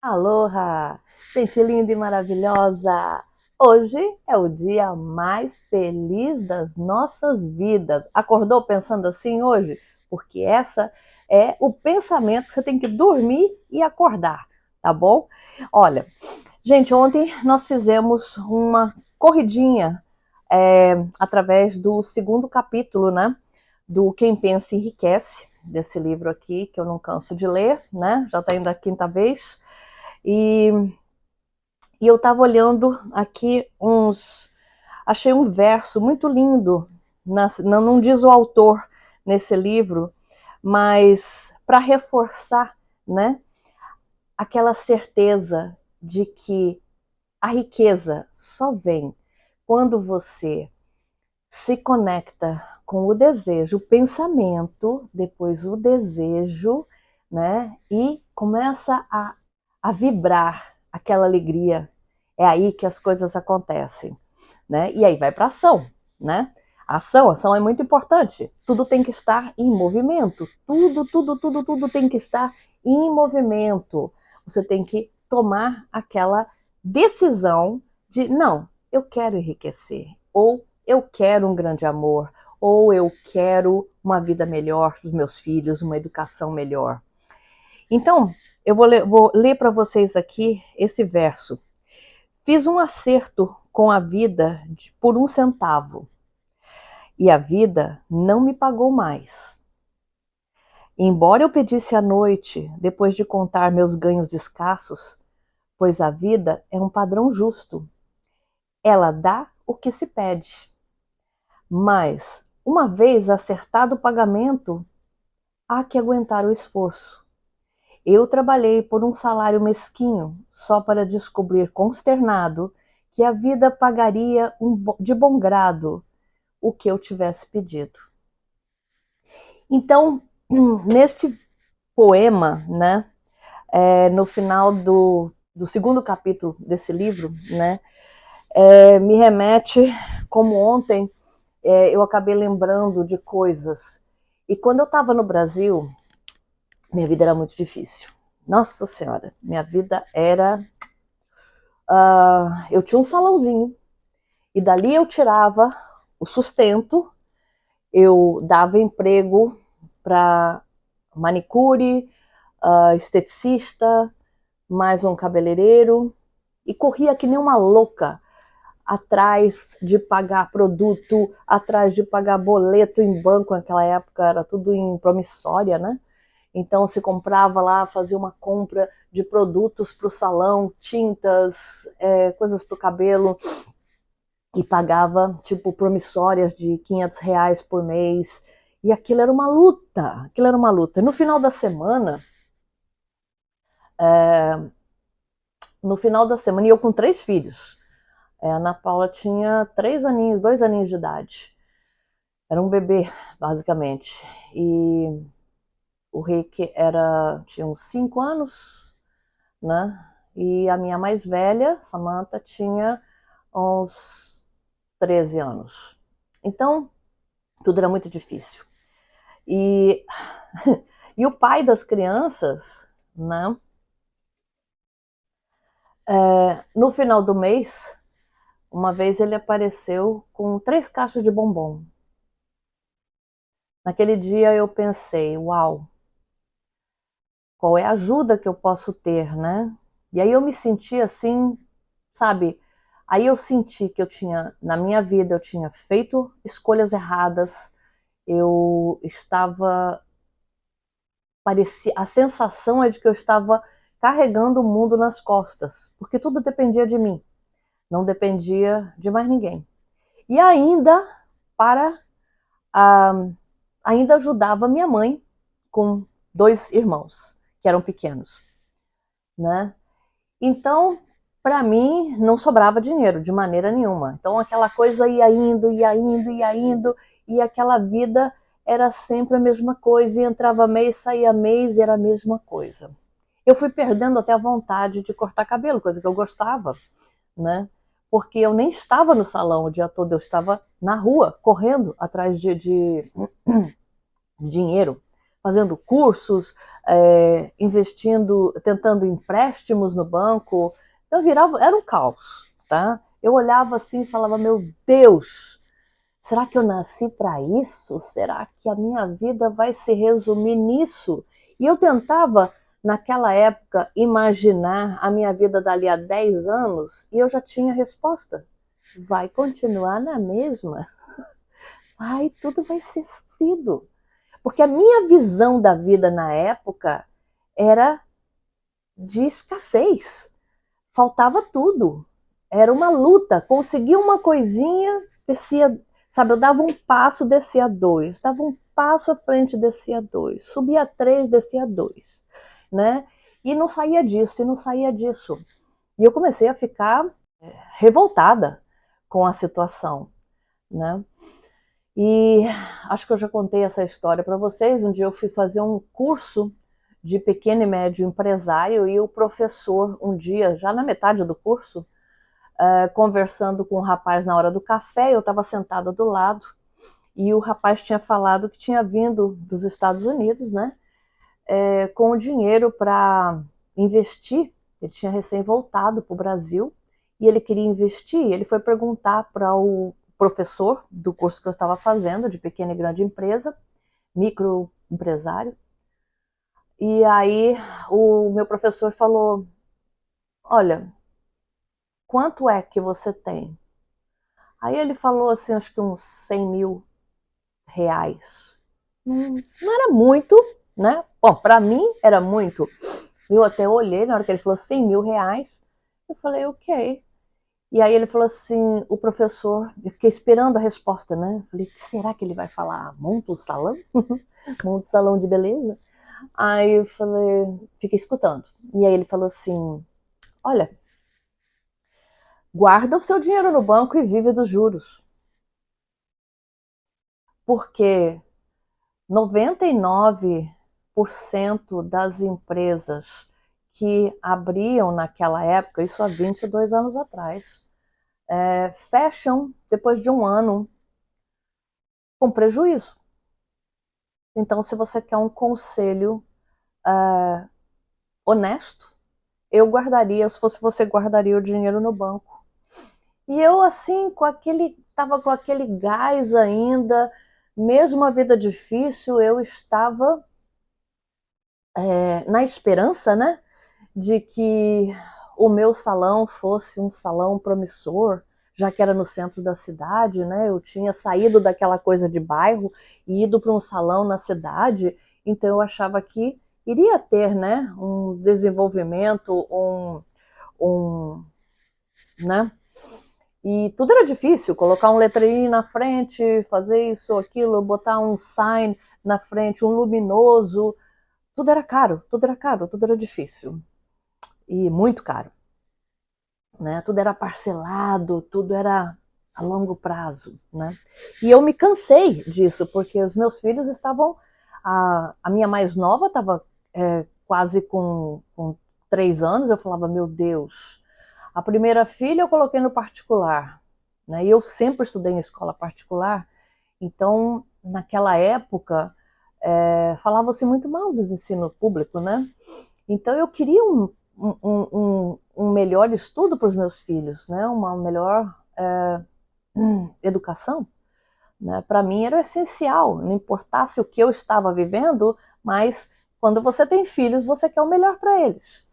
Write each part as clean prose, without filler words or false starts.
Aloha! Gente linda e maravilhosa! Hoje é o dia mais feliz das nossas vidas. Acordou pensando assim hoje? Porque essa é o pensamento que você tem que dormir e acordar, tá bom? Olha, gente, ontem nós fizemos uma corridinha através do segundo capítulo, né? Do Quem Pensa Enriquece, desse livro aqui, que eu não canso de ler, né? Já está indo a quinta vez. E, e eu estava olhando aqui achei um verso muito lindo, não diz o autor nesse livro, mas para reforçar, né, aquela certeza de que a riqueza só vem quando você se conecta com o desejo, o pensamento, depois o desejo, né? E começa a vibrar aquela alegria. É aí que as coisas acontecem, né? E aí vai para ação, né? Ação é muito importante. Tudo tem que estar em movimento. Tudo tem que estar em movimento. Você tem que tomar aquela decisão de não, eu quero enriquecer, ou eu quero um grande amor, ou eu quero uma vida melhor para os meus filhos, uma educação melhor. Então, eu vou ler para vocês aqui esse verso. Fiz um acerto com a vida por 1 centavo, e a vida não me pagou mais. Embora eu pedisse à noite, depois de contar meus ganhos escassos, pois a vida é um padrão justo. Ela dá o que se pede. Mas, uma vez acertado o pagamento, há que aguentar o esforço. Eu trabalhei por um salário mesquinho, só para descobrir consternado que a vida pagaria de bom grado o que eu tivesse pedido. Então, neste poema, né, no final do segundo capítulo desse livro, né, me remete, como ontem, eu acabei lembrando de coisas. E quando eu estava no Brasil, minha vida era muito difícil. Nossa Senhora, minha vida era. Eu tinha um salãozinho, e dali eu tirava o sustento, eu dava emprego para manicure, esteticista, mais um cabeleireiro, e corria que nem uma louca atrás de pagar produto, atrás de pagar boleto em banco. Naquela época era tudo em promissória, né? Então se comprava lá, fazia uma compra de produtos para o salão, tintas, coisas para o cabelo, e pagava tipo promissórias de R$ 500 por mês. E aquilo era uma luta, aquilo era uma luta. E no final da semana, e eu com 3 filhos, a Ana Paula tinha 3 aninhos, 2 aninhos de idade. Era um bebê, basicamente. E o Rick tinha uns 5 anos, né? E a minha mais velha, Samantha, tinha uns 13 anos. Então, tudo era muito difícil. E, e o pai das crianças, né? No final do mês, uma vez ele apareceu com 3 caixas de bombom. Naquele dia eu pensei, uau, qual é a ajuda que eu posso ter, né? E aí eu me senti assim, sabe? Aí eu senti que na minha vida, eu tinha feito escolhas erradas, eu estava, a sensação é de que eu estava carregando o mundo nas costas, porque tudo dependia de mim, não dependia de mais ninguém. E ainda, para, ainda ajudava minha mãe com 2 irmãos, que eram pequenos, né? Então, para mim, não sobrava dinheiro de maneira nenhuma. Então, aquela coisa ia indo, ia indo, ia indo, e aquela vida era sempre a mesma coisa, e entrava mês, saía mês, e era a mesma coisa. Eu fui perdendo até a vontade de cortar cabelo, coisa que eu gostava, né? Porque eu nem estava no salão o dia todo, eu estava na rua, correndo atrás de dinheiro, fazendo cursos, investindo, tentando empréstimos no banco. Eu virava, era um caos, tá? Eu olhava assim e falava, meu Deus, será que eu nasci para isso? Será que a minha vida vai se resumir nisso? E eu tentava, naquela época, imaginar a minha vida dali a 10 anos e eu já tinha a resposta. Vai continuar na mesma. Tudo vai ser sofrido. Porque a minha visão da vida na época era de escassez. Faltava tudo. Era uma luta. Conseguia uma coisinha, descia, sabe, eu dava um passo, descia dois. Dava um passo à frente, descia dois. Subia três, descia dois. Né? E não saía disso, e não saía disso. E eu comecei a ficar revoltada com a situação. Né? E acho que eu já contei essa história para vocês. Um dia eu fui fazer um curso de pequeno e médio empresário e o professor, um dia, já na metade do curso, conversando com um rapaz na hora do café, eu estava sentada do lado e o rapaz tinha falado que tinha vindo dos Estados Unidos, né, com o dinheiro para investir. Ele tinha recém voltado para o Brasil e ele queria investir. Ele foi perguntar para o professor do curso que eu estava fazendo, de pequena e grande empresa, microempresário. E aí o meu professor falou, olha, quanto é que você tem? Aí ele falou assim, acho que uns 100 mil reais. Não era muito, né? Bom, para mim era muito. Eu até olhei na hora que ele falou 100 mil reais. Eu falei, ok. E aí ele falou assim, o professor, eu fiquei esperando a resposta, né? Falei, será que ele vai falar, monta um salão? Monta um salão de beleza? Aí eu falei, fiquei escutando. E aí ele falou assim, olha, guarda o seu dinheiro no banco e vive dos juros. Porque 99% das empresas que abriam naquela época, isso há 22 anos atrás, fecham depois de um ano com prejuízo. Então, se você quer um conselho honesto, eu guardaria, se fosse você, guardaria o dinheiro no banco. E eu, assim, estava com aquele gás ainda, mesmo a vida difícil, eu estava na esperança, né, de que o meu salão fosse um salão promissor, já que era no centro da cidade, né? Eu tinha saído daquela coisa de bairro e ido para um salão na cidade, então eu achava que iria ter, né, um desenvolvimento, né? E tudo era difícil, colocar um letreirinho na frente, fazer isso, aquilo, botar um sign na frente, um luminoso, tudo era caro, tudo era caro, tudo era difícil e muito caro, né? Tudo era parcelado, tudo era a longo prazo, né? E eu me cansei disso, porque os meus filhos estavam, a minha mais nova estava quase com 3 anos, eu falava, meu Deus, a primeira filha eu coloquei no particular, né? E eu sempre estudei em escola particular, então naquela época falava-se muito mal do ensino público, né? Então eu queria um melhor estudo para os meus filhos, né? Uma melhor educação. Né? Para mim era essencial, não importasse o que eu estava vivendo, mas quando você tem filhos, você quer o melhor para eles.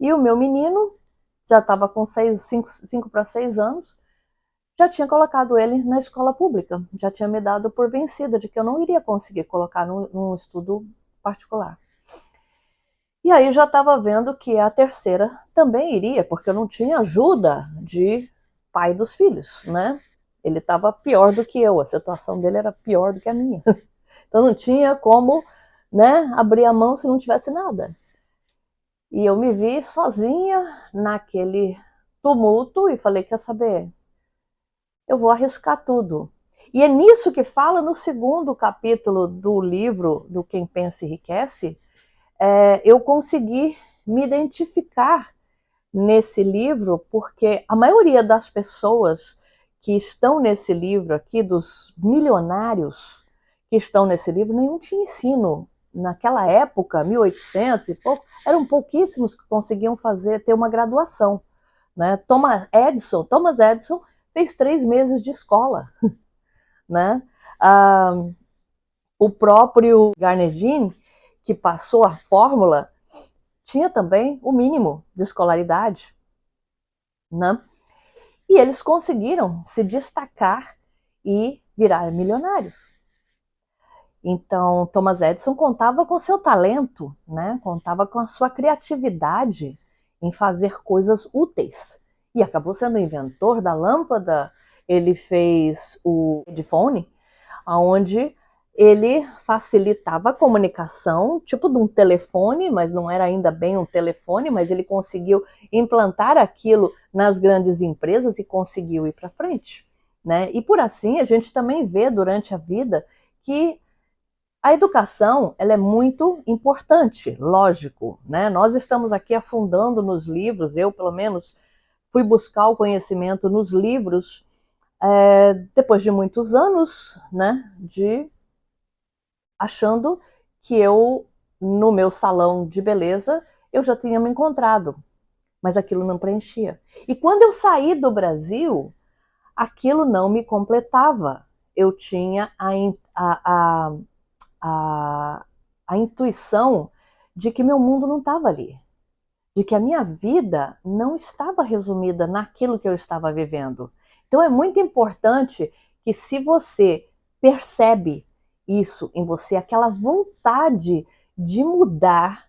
E o meu menino já estava com 5 para 6 anos, já tinha colocado ele na escola pública, já tinha me dado por vencida de que eu não iria conseguir colocar num estudo particular. E aí já estava vendo que a terceira também iria, porque eu não tinha ajuda de pai dos filhos, né? Ele estava pior do que eu, a situação dele era pior do que a minha. Então não tinha como, né, abrir a mão se não tivesse nada. E eu me vi sozinha naquele tumulto e falei, quer saber? Eu vou arriscar tudo. E é nisso que fala no segundo capítulo do livro do Quem Pensa Enriquece, eu consegui me identificar nesse livro, porque a maioria das pessoas que estão nesse livro aqui, dos milionários que estão nesse livro, nenhum tinha ensino naquela época, 1800 e pouco, eram pouquíssimos que conseguiam ter uma graduação, né? Thomas Edison fez 3 meses de escola, né? O próprio Carnegie, que passou a fórmula, tinha também o mínimo de escolaridade, né? E eles conseguiram se destacar e virar milionários. Então, Thomas Edison contava com seu talento, né? Contava com a sua criatividade em fazer coisas úteis. E acabou sendo o inventor da lâmpada. Ele fez o headphone, onde ele facilitava a comunicação, tipo de um telefone, mas não era ainda bem um telefone, mas ele conseguiu implantar aquilo nas grandes empresas e conseguiu ir para frente, né? E por assim a gente também vê durante a vida que a educação, ela é muito importante, lógico, né? Nós estamos aqui afundando nos livros, eu pelo menos fui buscar o conhecimento nos livros depois de muitos anos, né, achando que eu, no meu salão de beleza, eu já tinha me encontrado, mas aquilo não preenchia. E quando eu saí do Brasil, aquilo não me completava. Eu tinha a intuição de que meu mundo não estava ali, de que a minha vida não estava resumida naquilo que eu estava vivendo. Então é muito importante que, se você percebe isso em você, aquela vontade de mudar,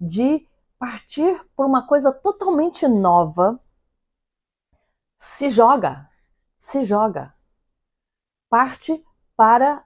de partir por uma coisa totalmente nova, se joga, parte para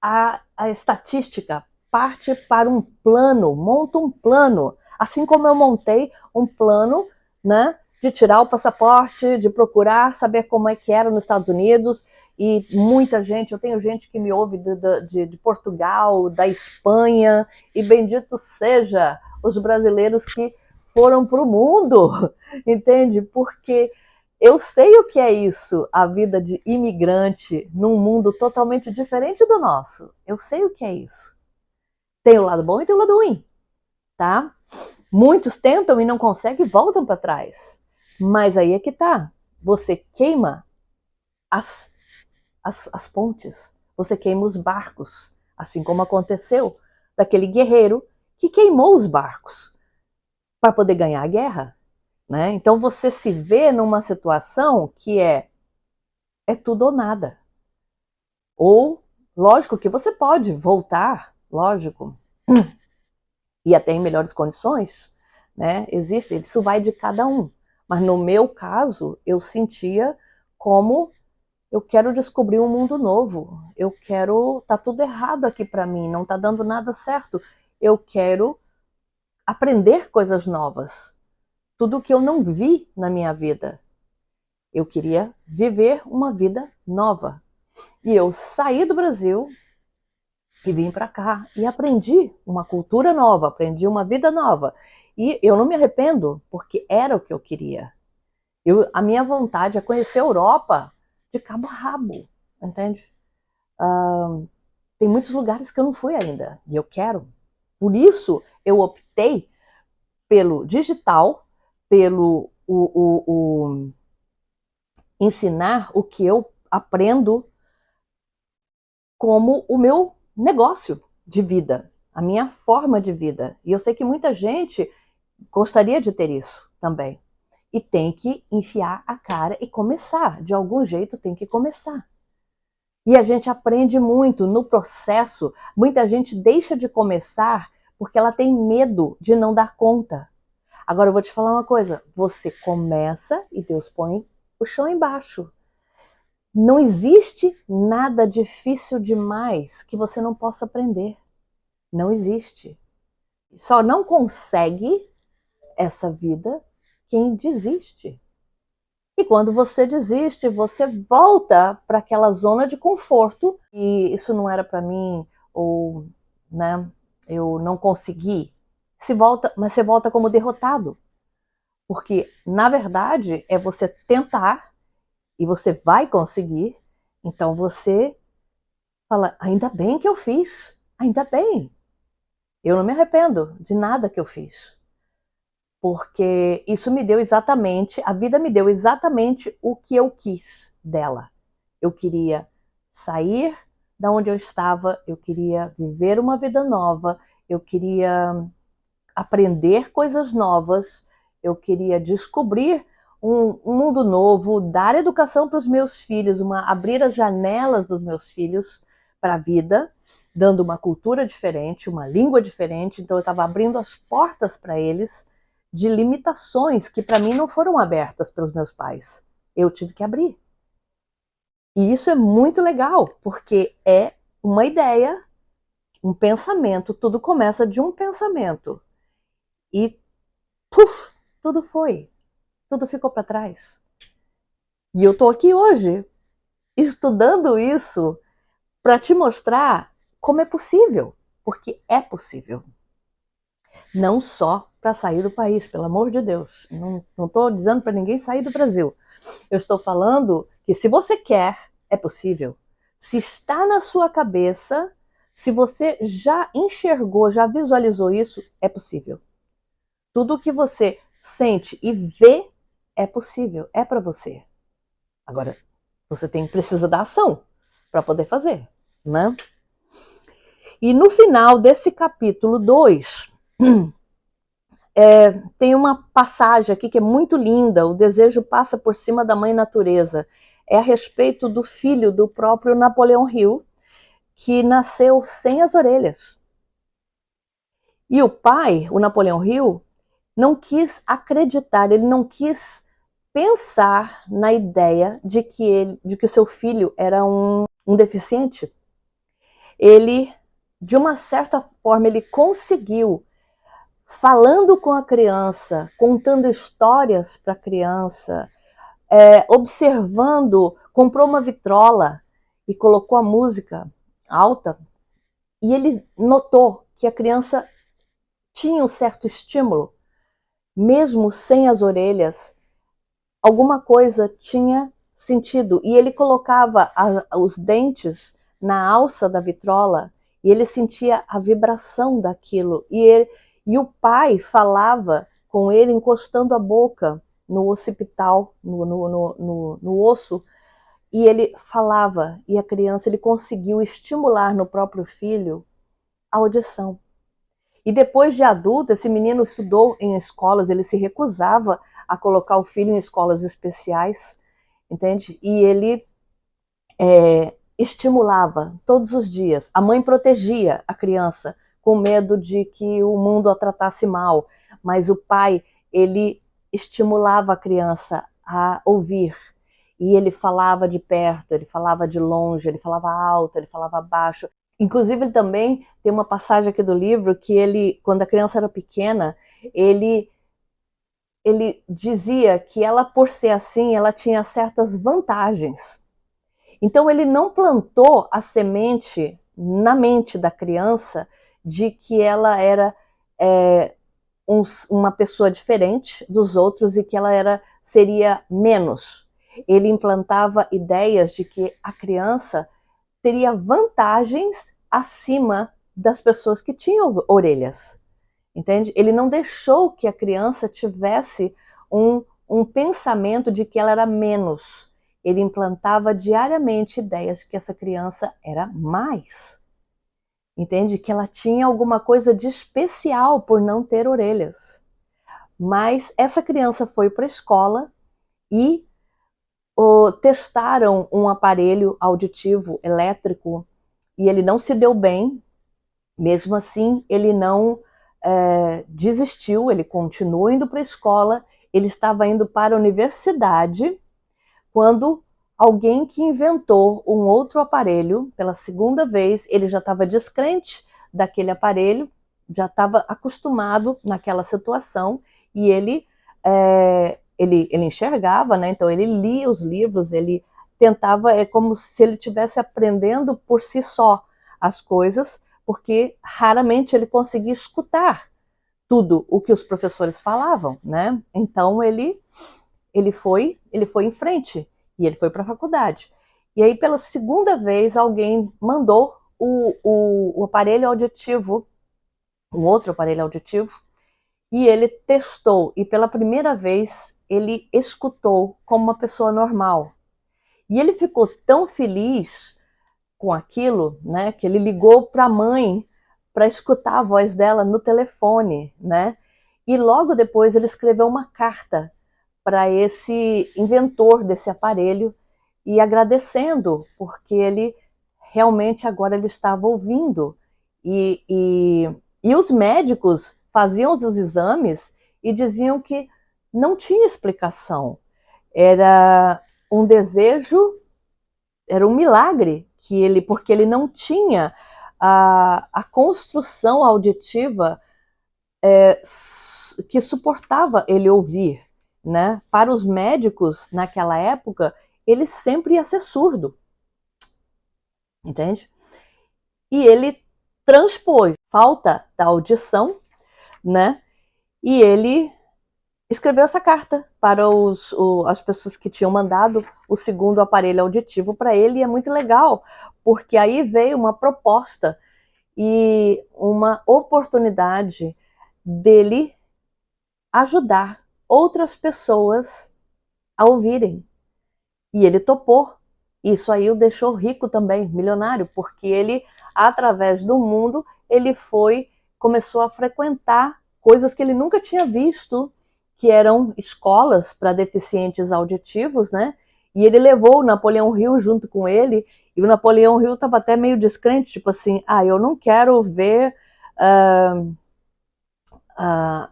a estatística, parte para um plano, monta um plano, assim como eu montei um plano, né, de tirar o passaporte, de procurar saber como é que era nos Estados Unidos. E muita gente, eu tenho gente que me ouve de Portugal, da Espanha, e bendito seja os brasileiros que foram para o mundo, entende? Porque eu sei o que é isso, a vida de imigrante num mundo totalmente diferente do nosso. Eu sei o que é isso. Tem o lado bom e tem o lado ruim, tá? Muitos tentam e não conseguem e voltam para trás. Mas aí é que tá. Você queima as pontes, você queima os barcos, assim como aconteceu daquele guerreiro que queimou os barcos para poder ganhar a guerra, né? Então você se vê numa situação que é tudo ou nada. Ou, lógico que você pode voltar, lógico, e até em melhores condições, né? Existe, isso vai de cada um. Mas no meu caso, eu sentia como eu quero descobrir um mundo novo. Eu quero, tá tudo errado aqui para mim, não tá dando nada certo. Eu quero aprender coisas novas. Tudo que eu não vi na minha vida. Eu queria viver uma vida nova. E eu saí do Brasil e vim para cá e aprendi uma cultura nova, aprendi uma vida nova. E eu não me arrependo, porque era o que eu queria. A minha vontade é conhecer a Europa de cabo a rabo, entende? Tem muitos lugares que eu não fui ainda e eu quero. Por isso eu optei pelo digital, pelo ensinar o que eu aprendo como o meu negócio de vida, a minha forma de vida. E eu sei que muita gente gostaria de ter isso também. E tem que enfiar a cara e começar. De algum jeito tem que começar. E a gente aprende muito no processo. Muita gente deixa de começar porque ela tem medo de não dar conta. Agora eu vou te falar uma coisa. Você começa e Deus põe o chão embaixo. Não existe nada difícil demais que você não possa aprender. Não existe. Só não consegue essa vida quem desiste. E quando você desiste, você volta para aquela zona de conforto. E isso não era para mim, ou, né, eu não consegui. Mas você volta como derrotado. Porque, na verdade, é você tentar e você vai conseguir. Então você fala, ainda bem que eu fiz, ainda bem. Eu não me arrependo de nada que eu fiz, porque isso me deu exatamente, a vida me deu exatamente o que eu quis dela. Eu queria sair da onde eu estava, eu queria viver uma vida nova, eu queria aprender coisas novas, eu queria descobrir um mundo novo, dar educação para os meus filhos, abrir as janelas dos meus filhos para a vida, dando uma cultura diferente, uma língua diferente. Então eu estava abrindo as portas para eles de limitações que para mim não foram abertas pelos meus pais. Eu tive que abrir. E isso é muito legal, porque é uma ideia, um pensamento, tudo começa de um pensamento. E puf, tudo ficou para trás. E eu estou aqui hoje estudando isso para te mostrar como é possível, porque é possível. Não só para sair do país, pelo amor de Deus. Não estou dizendo para ninguém sair do Brasil. Eu estou falando que se você quer, é possível. Se está na sua cabeça, se você já enxergou, já visualizou isso, é possível. Tudo o que você sente e vê é possível, é para você. Agora, você precisa da ação para poder fazer, né? E no final desse capítulo 2, tem uma passagem aqui que é muito linda. O desejo passa por cima da mãe natureza. É a respeito do filho do próprio Napoleão Hill, que nasceu sem as orelhas. E o pai, o Napoleão Hill, não quis acreditar, ele não quis pensar na ideia de que seu filho era um deficiente. Ele, de uma certa forma, ele conseguiu, falando com a criança, contando histórias para a criança, observando, comprou uma vitrola e colocou a música alta, e ele notou que a criança tinha um certo estímulo, mesmo sem as orelhas, alguma coisa tinha sentido. E ele colocava os dentes na alça da vitrola e ele sentia a vibração daquilo. E o pai falava com ele encostando a boca no occipital, no osso, e ele falava, e a criança, ele conseguiu estimular no próprio filho a audição. E depois de adulto, esse menino estudou em escolas, ele se recusava a colocar o filho em escolas especiais, entende? E ele estimulava todos os dias. A mãe protegia a criança com medo de que o mundo a tratasse mal, mas o pai, ele estimulava a criança a ouvir. E ele falava de perto, ele falava de longe, ele falava alto, ele falava baixo. Inclusive, ele também tem uma passagem aqui do livro que ele, quando a criança era pequena, ele dizia que ela, por ser assim, ela tinha certas vantagens. Então, ele não plantou a semente na mente da criança de que ela era uma pessoa diferente dos outros e que ela seria menos. Ele implantava ideias de que a criança teria vantagens acima das pessoas que tinham orelhas, entende? Ele não deixou que a criança tivesse um pensamento de que ela era menos. Ele implantava diariamente ideias de que essa criança era mais, entende? Que ela tinha alguma coisa de especial por não ter orelhas. Mas essa criança foi para a escola e testaram um aparelho auditivo elétrico e ele não se deu bem. Mesmo assim, ele não desistiu, ele continuou indo para a escola, ele estava indo para a universidade, quando alguém que inventou um outro aparelho, pela segunda vez, ele já estava descrente daquele aparelho, já estava acostumado naquela situação, e ele enxergava, né? Então ele lia os livros, ele tentava, é como se ele estivesse aprendendo por si só as coisas, porque raramente ele conseguia escutar tudo o que os professores falavam, né? Então ele foi em frente e ele foi para a faculdade. E aí, pela segunda vez, alguém mandou o aparelho auditivo um outro aparelho auditivo, e ele testou, e pela primeira vez ele escutou como uma pessoa normal. E ele ficou tão feliz com aquilo, né, que ele ligou para a mãe para escutar a voz dela no telefone, né? E logo depois ele escreveu uma carta para esse inventor desse aparelho e agradecendo, porque ele realmente agora ele estava ouvindo. E os médicos faziam os exames e diziam que não tinha explicação. Era um desejo, era um milagre que ele, porque ele não tinha a construção auditiva que suportava ele ouvir, né? Para os médicos naquela época, ele sempre ia ser surdo, entende? E ele transpôs falta da audição, né? E ele escreveu essa carta para as pessoas que tinham mandado o segundo aparelho auditivo para ele, e é muito legal, porque aí veio uma proposta e uma oportunidade dele ajudar outras pessoas a ouvirem. E ele topou. Isso aí o deixou rico também, milionário, porque ele, através do mundo, ele começou a frequentar coisas que ele nunca tinha visto, que eram escolas para deficientes auditivos, né? E ele levou o Napoleão Hill junto com ele, e o Napoleão Hill estava até meio descrente, tipo assim, eu não quero ver uh, uh,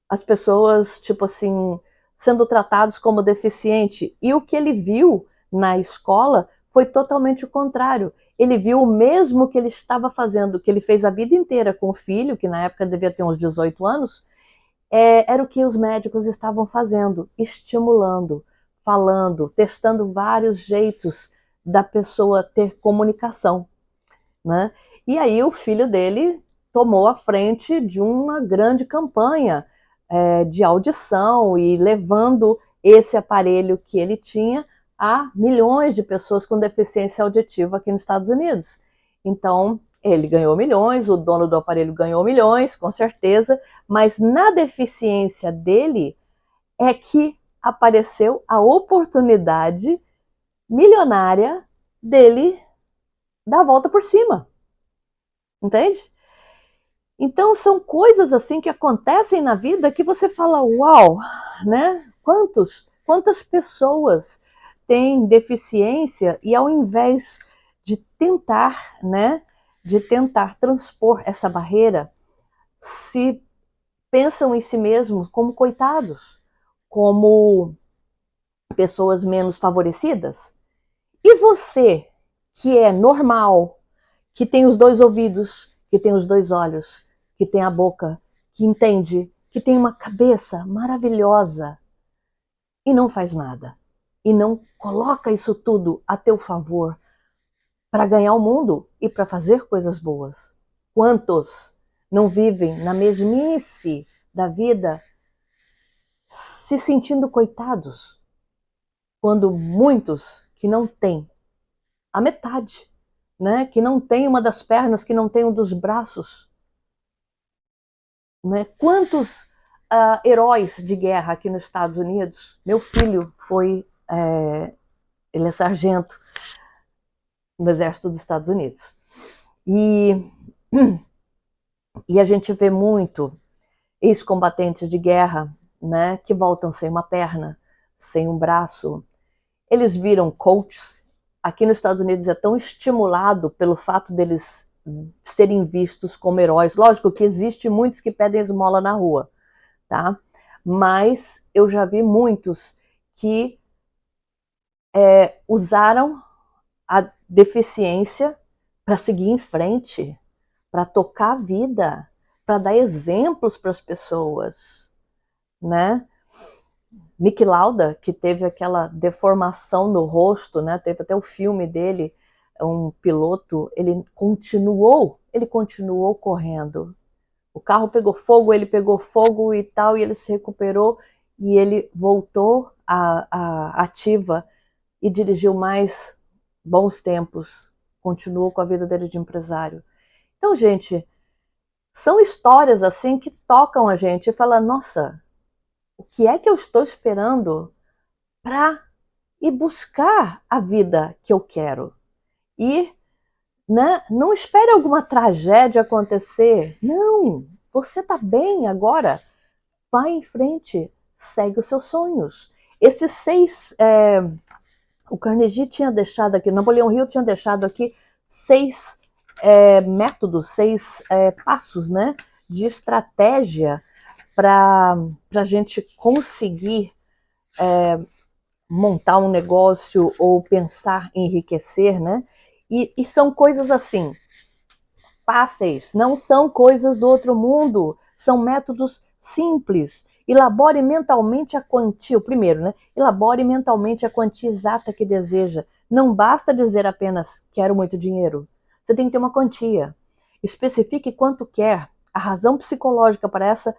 as pessoas, tipo assim, sendo tratados como deficiente. E o que ele viu na escola foi totalmente o contrário. Ele viu o mesmo que ele estava fazendo, que ele fez a vida inteira com o filho, que na época devia ter uns 18 anos, era o que os médicos estavam fazendo, estimulando, falando, testando vários jeitos da pessoa ter comunicação, né? E aí o filho dele tomou a frente de uma grande campanha de audição e levando esse aparelho que ele tinha a milhões de pessoas com deficiência auditiva aqui nos Estados Unidos. Então, ele ganhou milhões, o dono do aparelho ganhou milhões, com certeza, mas na deficiência dele é que apareceu a oportunidade milionária dele dar a volta por cima. Entende? Então são coisas assim que acontecem na vida que você fala, uau, né? Quantas pessoas têm deficiência e ao invés de tentar, né, de tentar transpor essa barreira, se pensam em si mesmos como coitados, como pessoas menos favorecidas. E você, que é normal, que tem os dois ouvidos, que tem os dois olhos, que tem a boca, que entende, que tem uma cabeça maravilhosa e não faz nada. E não coloca isso tudo a teu favor para ganhar o mundo e para fazer coisas boas. Quantos não vivem na mesmice da vida se sentindo coitados, quando muitos que não têm a metade, né? Que não tem uma das pernas, que não tem um dos braços, né? Quantos heróis de guerra aqui nos Estados Unidos? Meu filho ele é sargento no Exército dos Estados Unidos. E a gente vê muito ex-combatentes de guerra, né, que voltam sem uma perna, sem um braço. Eles viram coaches. Aqui nos Estados Unidos é tão estimulado pelo fato deles serem vistos como heróis. Lógico que existe muitos que pedem esmola na rua, tá? Mas eu já vi muitos que usaram a deficiência para seguir em frente, para tocar a vida, para dar exemplos para as pessoas, né? Niki Lauda, que teve aquela deformação no rosto, né? Teve até o filme dele, um piloto, ele continuou correndo. O carro pegou fogo, ele pegou fogo e tal, e ele se recuperou e ele voltou à ativa e dirigiu mais bons tempos, continuou com a vida dele de empresário. Então, gente, São histórias assim que tocam a gente e fala, nossa, o que é que eu estou esperando para ir buscar a vida que eu quero? E né, não espere alguma tragédia acontecer. Não, você está bem agora. Vai em frente, segue os seus sonhos. Esses 6, o Carnegie tinha deixado aqui, Napoleão Hill tinha deixado aqui 6 métodos, 6 passos, né, de estratégia para a gente conseguir montar um negócio ou pensar em enriquecer, né? E são coisas assim, fáceis, não são coisas do outro mundo, são métodos simples. Elabore mentalmente a quantia, o primeiro, né? Elabore mentalmente a quantia exata que deseja. Não basta dizer apenas quero muito dinheiro. Você tem que ter uma quantia. Especifique quanto quer. A razão psicológica para essa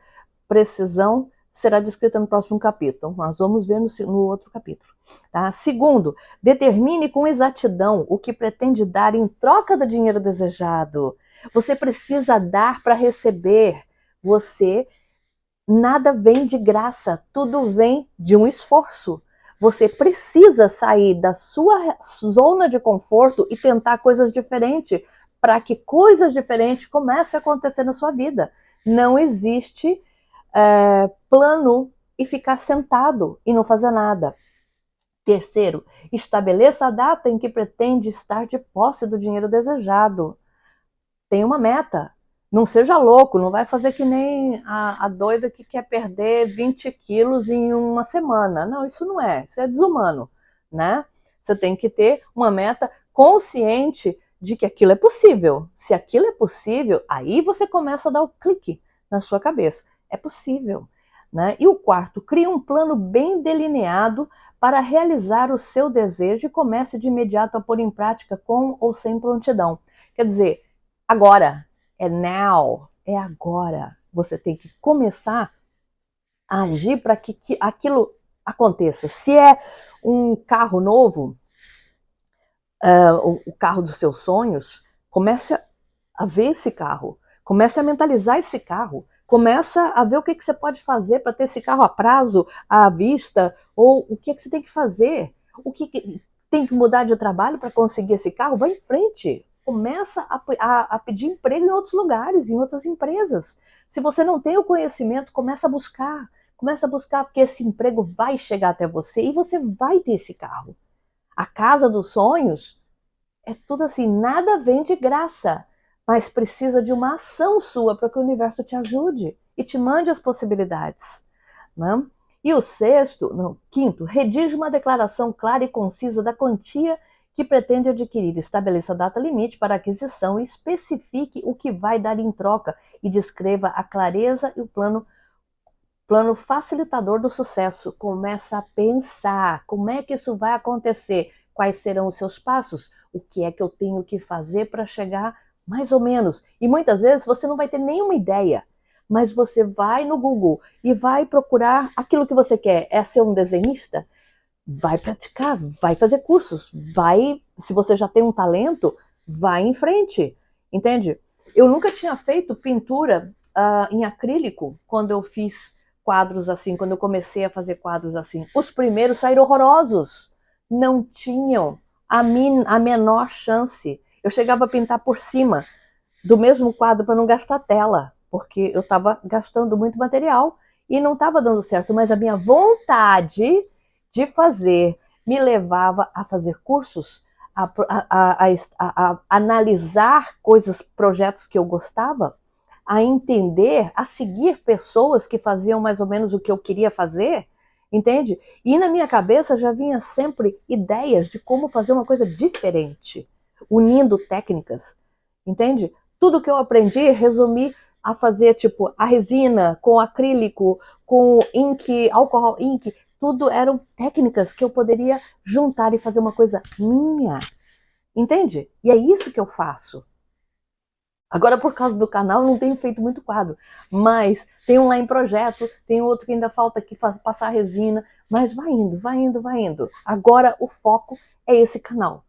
precisão será descrita no próximo capítulo. Nós vamos ver no outro capítulo. Tá? Segundo, determine com exatidão o que pretende dar em troca do dinheiro desejado. Você precisa dar para receber. Você nada vem de graça, tudo vem de um esforço. Você precisa sair da sua zona de conforto e tentar coisas diferentes para que coisas diferentes comecem a acontecer na sua vida. Não existe plano e ficar sentado e não fazer nada. Terceiro, estabeleça a data em que pretende estar de posse do dinheiro desejado. Tem uma meta. Não seja louco, não vai fazer que nem a doida que quer perder 20 quilos em uma semana. Não, isso é desumano, né? Você tem que ter uma meta consciente de que aquilo é possível. Se aquilo é possível, aí você começa a dar o clique na sua cabeça. É possível, né? E o quarto, crie um plano bem delineado para realizar o seu desejo e comece de imediato a pôr em prática com ou sem prontidão. Quer dizer, agora, é now, é agora. Você tem que começar a agir para que aquilo aconteça. Se é um carro novo, o carro dos seus sonhos, comece a ver esse carro, comece a mentalizar esse carro, começa a ver o que você pode fazer para ter esse carro a prazo, à vista, ou o que você tem que fazer, o que tem que mudar de trabalho para conseguir esse carro, vai em frente. Começa a pedir emprego em outros lugares, em outras empresas. Se você não tem o conhecimento, começa a buscar. Começa a buscar, porque esse emprego vai chegar até você e você vai ter esse carro. A casa dos sonhos é tudo assim, nada vem de graça, mas precisa de uma ação sua para que o universo te ajude e te mande as possibilidades. Né? E o quinto, redige uma declaração clara e concisa da quantia que pretende adquirir. Estabeleça data limite para aquisição e especifique o que vai dar em troca e descreva a clareza e o plano facilitador do sucesso. Começa a pensar, como é que isso vai acontecer? Quais serão os seus passos? O que é que eu tenho que fazer para chegar mais ou menos? E muitas vezes você não vai ter nenhuma ideia, mas você vai no Google e vai procurar aquilo que você quer. É ser um desenhista? Vai praticar, vai fazer cursos, se você já tem um talento, vai em frente, entende? Eu nunca tinha feito pintura em acrílico quando eu fiz quadros assim, quando eu comecei a fazer quadros assim. Os primeiros saíram horrorosos, não tinham a menor chance. Eu chegava a pintar por cima do mesmo quadro para não gastar tela, porque eu estava gastando muito material e não estava dando certo, mas a minha vontade de fazer me levava a fazer cursos, a analisar coisas, projetos que eu gostava, a entender, a seguir pessoas que faziam mais ou menos o que eu queria fazer, entende? E na minha cabeça já vinha sempre ideias de como fazer uma coisa diferente, unindo técnicas, entende? Tudo que eu aprendi, resumi a fazer tipo a resina com acrílico, com ink, alcohol ink, tudo eram técnicas que eu poderia juntar e fazer uma coisa minha, entende? E é isso que eu faço. Agora, por causa do canal, não tenho feito muito quadro, mas tem um lá em projeto, tem outro que ainda falta aqui passar resina, mas vai indo, vai indo, vai indo. Agora o foco é esse canal.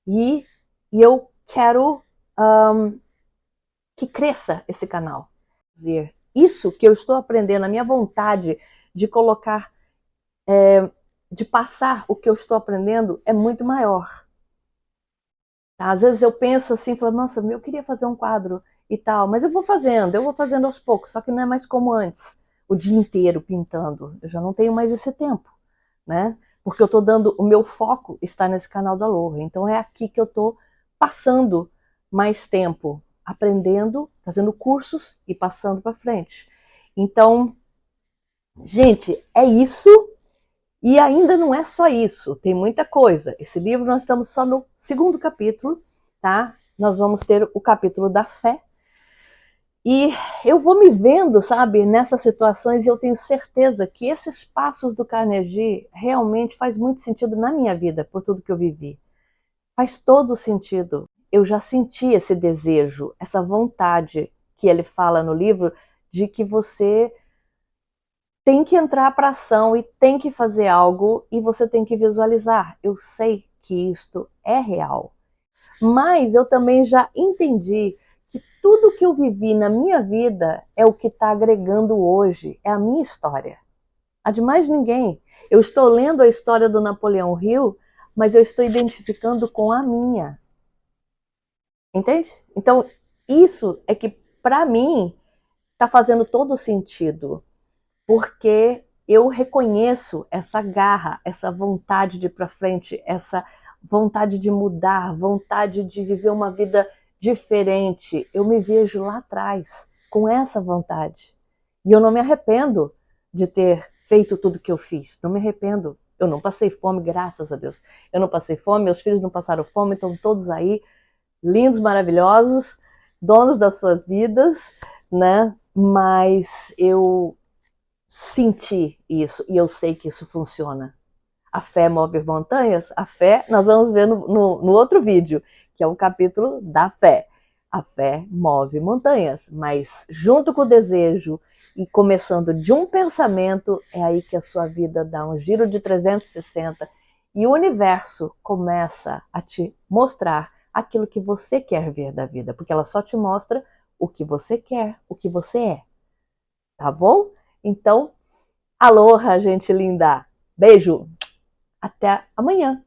E eu quero que cresça esse canal. Isso que eu estou aprendendo, a minha vontade de colocar, de passar o que eu estou aprendendo é muito maior. Tá? Às vezes eu penso assim, falo, nossa, eu queria fazer um quadro e tal, mas eu vou fazendo aos poucos, só que não é mais como antes, o dia inteiro pintando. Eu já não tenho mais esse tempo, né? Porque eu estou dando, o meu foco está nesse canal da Aloha, então é aqui que eu estou passando mais tempo, aprendendo, fazendo cursos e passando para frente. Então, gente, é isso. E ainda não é só isso, tem muita coisa. Esse livro nós estamos só no segundo capítulo, tá? Nós vamos ter o capítulo da fé. E eu vou me vendo, sabe, nessas situações, e eu tenho certeza que esses passos do Carnegie realmente faz muito sentido na minha vida, por tudo que eu vivi. Faz todo sentido. Eu já senti esse desejo, essa vontade que ele fala no livro, de que você tem que entrar para ação e tem que fazer algo e você tem que visualizar. Eu sei que isto é real. Mas eu também já entendi que tudo que eu vivi na minha vida é o que está agregando hoje, é a minha história. A de mais ninguém. Eu estou lendo a história do Napoleão Hill, mas eu estou identificando com a minha. Entende? Então, isso é que, para mim, está fazendo todo sentido. Porque eu reconheço essa garra, essa vontade de ir para frente, essa vontade de mudar, vontade de viver uma vida diferente. Eu me vejo lá atrás com essa vontade. E eu não me arrependo de ter feito tudo que eu fiz. Não me arrependo. Eu não passei fome, graças a Deus. Eu não passei fome, meus filhos não passaram fome, estão todos aí, lindos, maravilhosos, donos das suas vidas, né? Mas eu sentir isso, e eu sei que isso funciona. A fé move montanhas? A fé, nós vamos ver no outro vídeo, que é o capítulo da fé. A fé move montanhas, mas junto com o desejo e começando de um pensamento, é aí que a sua vida dá um giro de 360 e o universo começa a te mostrar aquilo que você quer ver da vida, porque ela só te mostra o que você quer, o que você é. Tá bom? Então, aloha, gente linda. Beijo. Até amanhã.